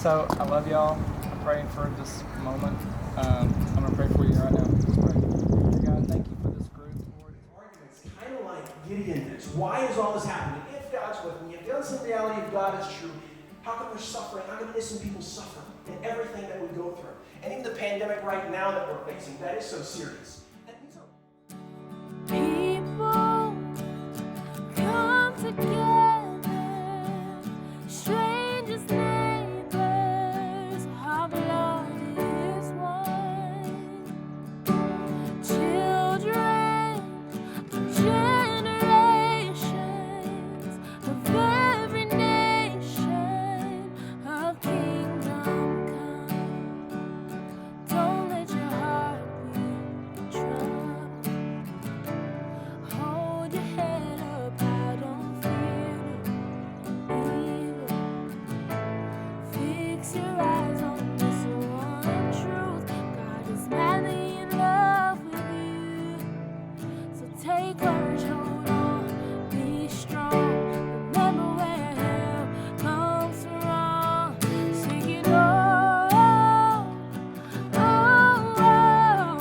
So I love y'all. I'm praying for this moment. I'm going to pray for you right now. Let's pray. Dear God, thank you for this group, Lord. Arguments kind of like Gideon did. Why is all this happening? If God's with me, if the unseen reality of God is true, how come there's suffering? How come innocent people suffer in everything that we go through? And even the pandemic right now that we're facing, that is so serious. And these are People come together, strangers, neighbors, our blood is one. Children, generations of every nation of kingdom come. Don't let your heart be troubled. Hold your head up, I don't fear no evil. Fix your eyes on this one truth. God is madly in love with you. So take courage, hold on, be strong. Remember where help comes from. Sing it oh, oh, oh.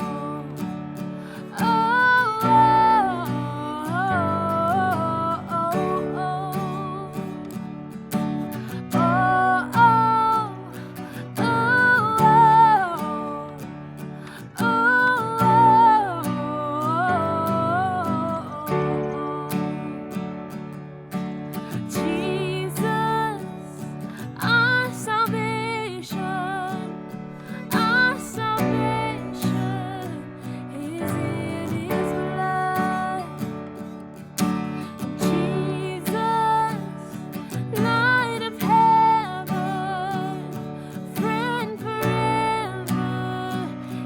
Jesus, our salvation. Our salvation is in His blood. Jesus, light of heaven, friend forever,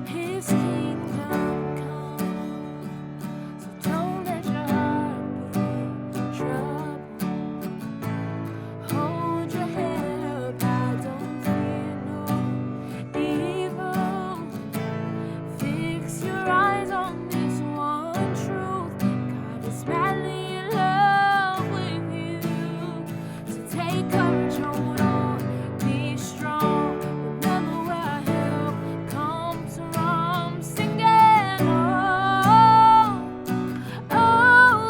His kingdom come. So don't let your heart be troubled. Hold your head up, I don't fear no evil. Fix your eyes on this one truth. God is madly in love with you. So take courage, hold on, be strong. Remember where our help comes from. Sing it, oh, oh,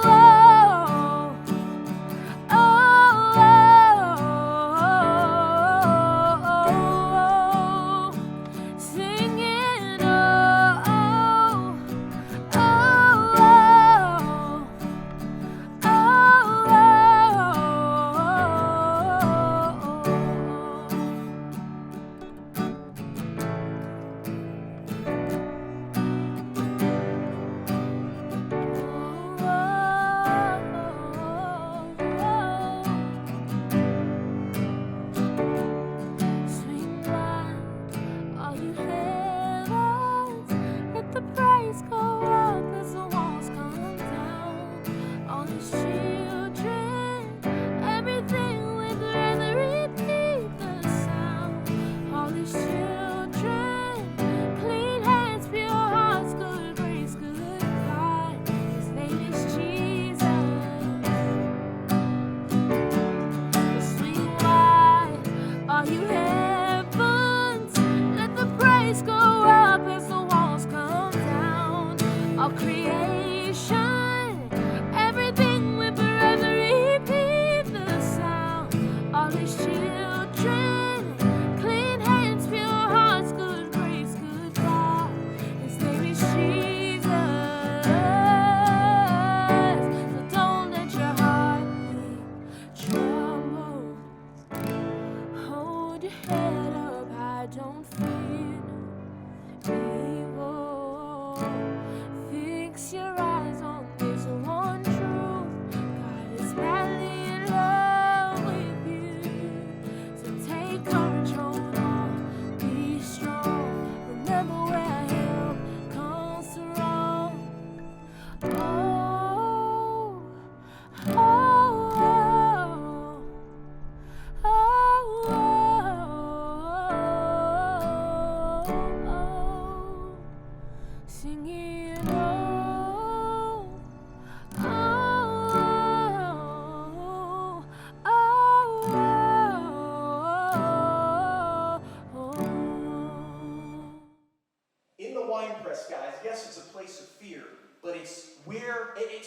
oh, oh, oh. Sing it, oh, oh, Swing wide, all you heavens, let the praise go up as the walls come down. All His children, everything with rather repeat the sound. All His children, clean hands, pure hearts, good grace, good God. His name is Jesus. Swing wide, all you heavens, let the praise go up as the walls come down. All creation, everything will forever repeat the sound. All His children, clean hands, pure hearts, good grace, good God. His name is Jesus. So don't let your heart be troubled. Hold your head up, I don't fear no evil. Fix your eyes on this one truth. God is madly in love with you. So take courage, hold on, be strong. Remember where help comes from. Oh, oh, oh, oh, oh.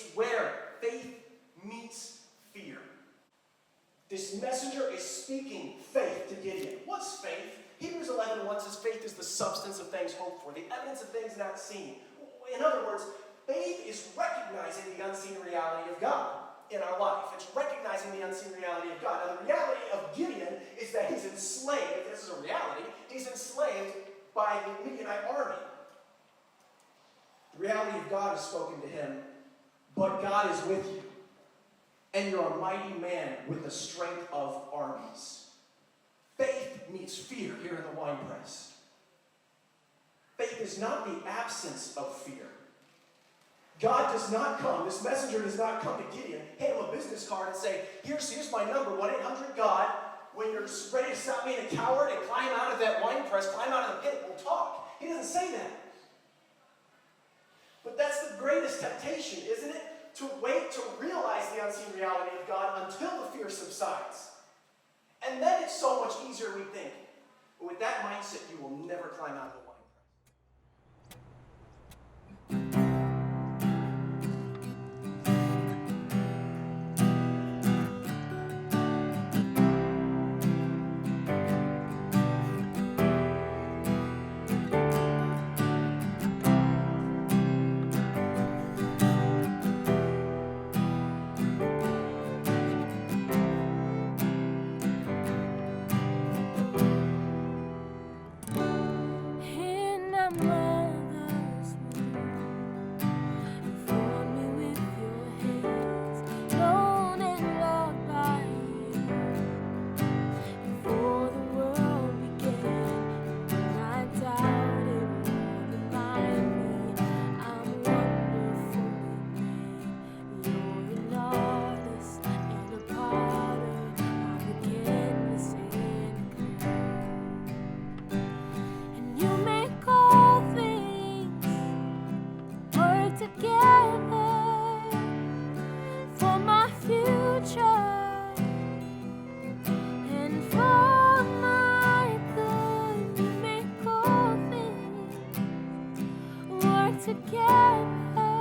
It's where faith meets fear. This messenger is speaking faith to Gideon. What's faith? Hebrews 11:1 says faith is the substance of things hoped for, the evidence of things not seen. In other words, faith is recognizing the unseen reality of God in our life. It's recognizing the unseen reality of God. Now, the reality of Gideon is that he's enslaved. This is a reality. He's enslaved by the Midianite army. The reality of God has spoken to him, but God is with you, and you're a mighty man with the strength of armies. Faith meets fear here in the winepress. Faith is not the absence of fear. God does not come, this messenger does not come to Gideon, hand him a business card and say, here's my number, 1-800-GOD. When you're ready to stop being a coward and climb out of that wine press, climb out of the pit, we'll talk. He doesn't say that. But that's the greatest temptation, isn't it? To wait to realize the unseen reality of God until the fear subsides. And then it's so much easier, we think. But with that mindset, you will never climb out of the wine press. In a mother's womb, you formed me with your hands, known and loved by you. Before the world began, when I doubted more than me, I'm wonderfully made. You're an artist and a potter, I begin to sing good. And you make all things work together for my future and for my good. You make all things work together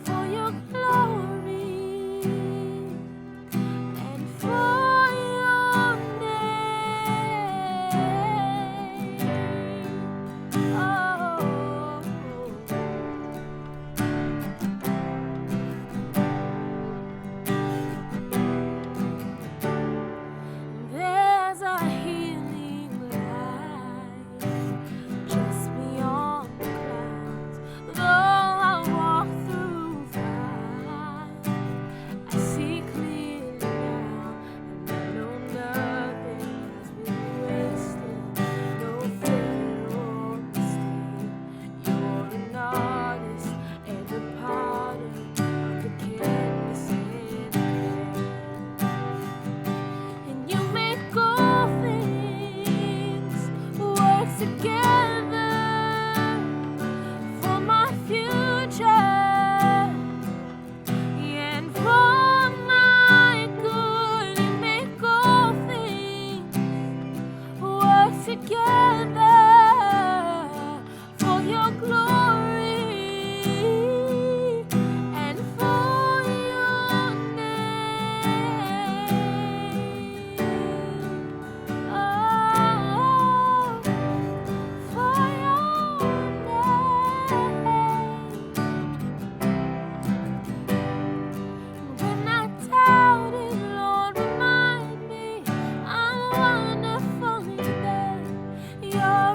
for your glory and for your name. Oh, there's a healing light just beyond the clouds. Though I walk through fire, I see clearly now, and I know nothing has been wasted, no failure or mistake. You're an artist and a potter, the canvas and clay. And you make all things work together for my future and for my good. You make all things work together for your glory and for your name. Oh, for your name. When I doubted, Lord, remind me I'm wonderfully made. You're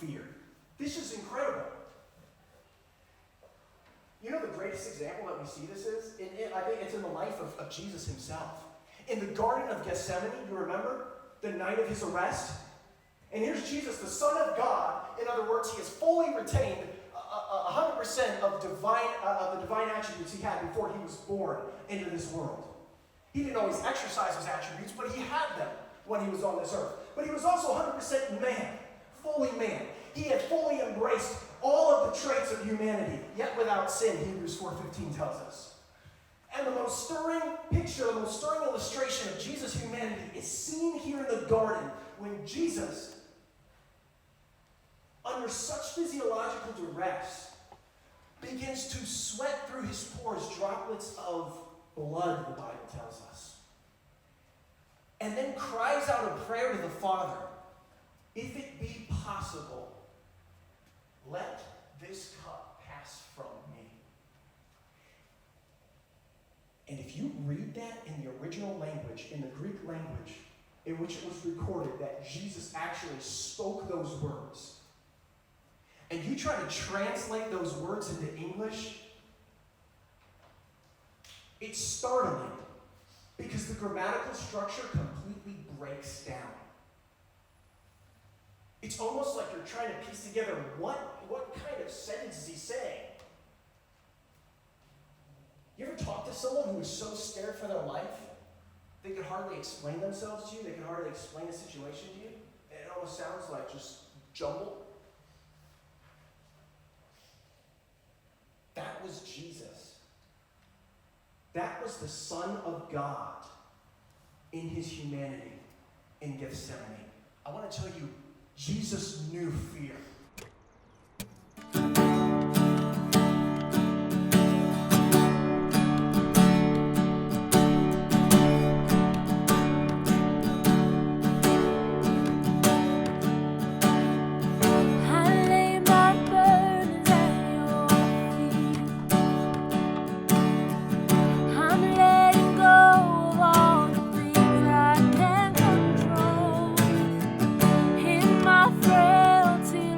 fear. This is incredible. You know the greatest example that we see this is? I think it's in the life of Jesus himself. In the Garden of Gethsemane, you remember? The night of his arrest. And here's Jesus, the Son of God. In other words, he has fully retained 100% of the divine attributes he had before he was born into this world. He didn't always exercise those attributes, but he had them when he was on this earth. But he was also 100% man, fully man. He had fully embraced all of the traits of humanity, yet without sin, Hebrews 4:15 tells us. And the most stirring picture, the most stirring illustration of Jesus' humanity is seen here in the garden when Jesus, under such physiological duress, begins to sweat through his pores droplets of blood, the Bible tells us. And then cries out a prayer to the Father, if it be possible, let this cup pass from me. And if you read that in the original language, in the Greek language, in which it was recorded that Jesus actually spoke those words, and you try to translate those words into English, it's startling because the grammatical structure completely breaks down. It's almost like you're trying to piece together what kind of sentence is he saying? You ever talk to someone who is so scared for their life, they could hardly explain themselves to you, they could hardly explain a situation to you? It almost sounds like just jumble. That was Jesus. That was the Son of God in his humanity in Gethsemane. I want to tell you, Jesus knew fear. Frailty,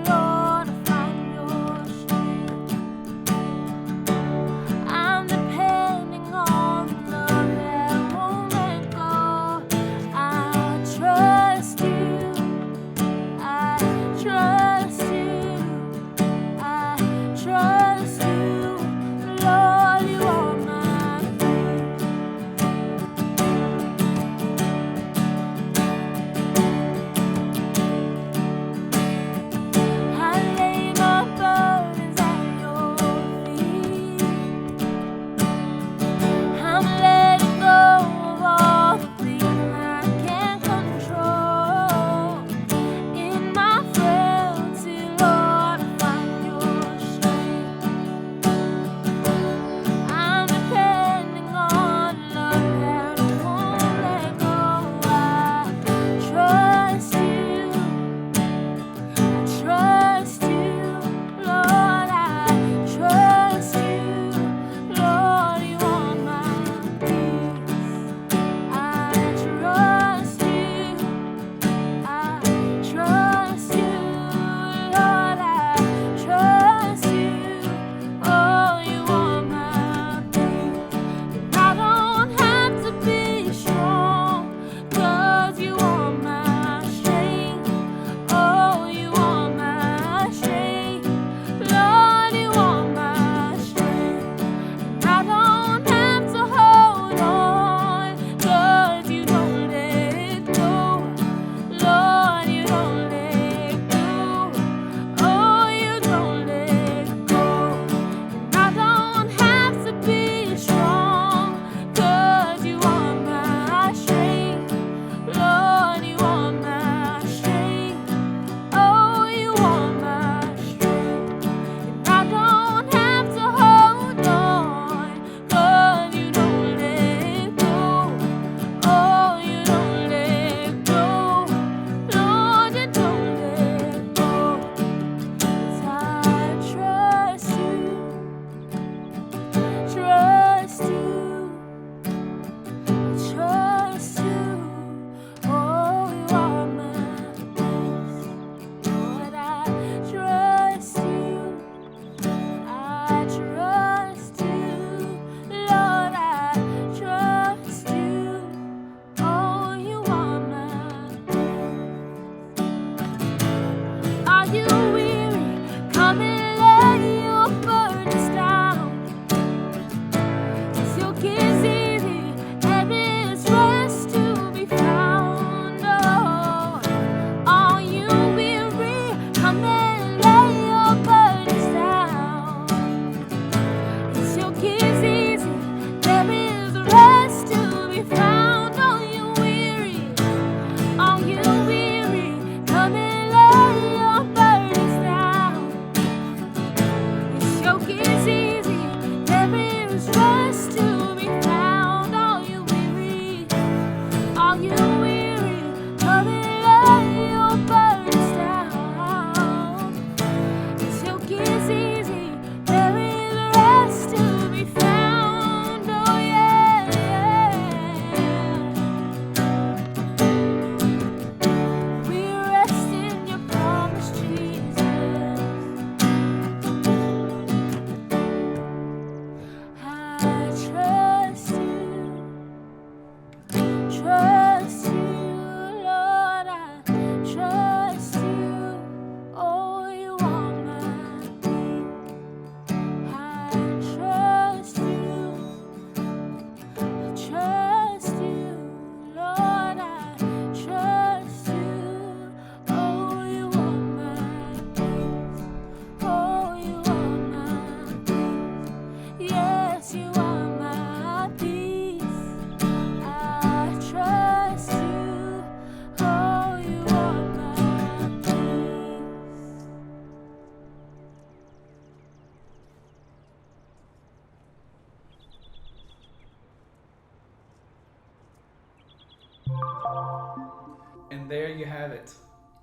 And there you have it,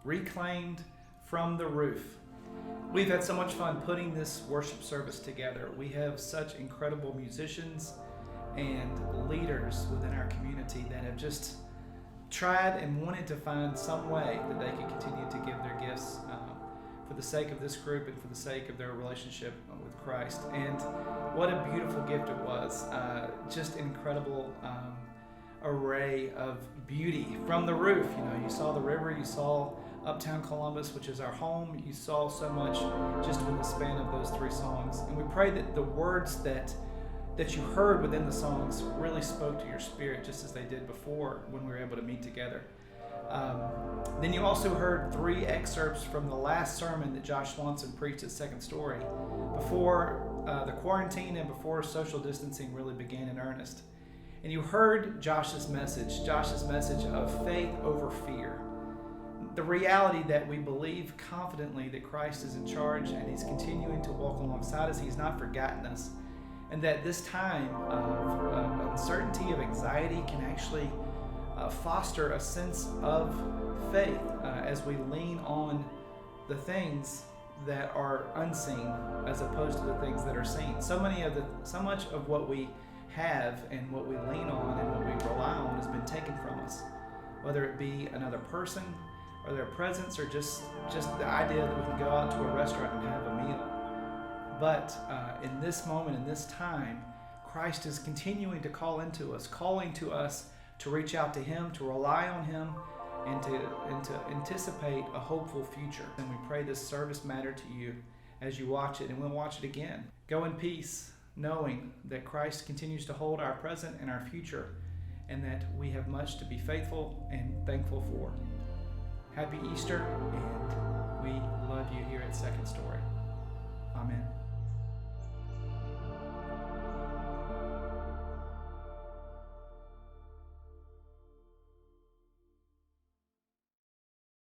Reclaimed from the Roof. We've had so much fun putting this worship service together. We have such incredible musicians and leaders within our community that have just tried and wanted to find some way that they could continue to give their gifts for the sake of this group and for the sake of their relationship with Christ. And what a beautiful gift it was. Just incredible array of beauty from the roof. You know, you saw the river, you saw Uptown Columbus, which is our home. You saw so much just in the span of those 3 songs. And we pray that the words that you heard within the songs really spoke to your spirit, just as they did before when we were able to meet together. Then you also heard 3 excerpts from the last sermon that Josh Swanson preached at Second Story before the quarantine and before social distancing really began in earnest. And you heard Josh's message of faith over fear. The reality that we believe confidently that Christ is in charge and He's continuing to walk alongside us. He's not forgotten us. And that this time of uncertainty, of anxiety, can actually foster a sense of faith as we lean on the things that are unseen as opposed to the things that are seen. So much of what we have and what we lean on and what we rely on has been taken from us, whether it be another person or their presence or just the idea that we can go out to a restaurant and have a meal. But in this moment, in this time, Christ is continuing to call into us, calling to us to reach out to Him, to rely on Him, and to anticipate a hopeful future. And we pray this service matter to you as you watch it, and we'll watch it again. Go in peace, knowing that Christ continues to hold our present and our future, and that we have much to be faithful and thankful for. Happy Easter, and we love you here at Second Story.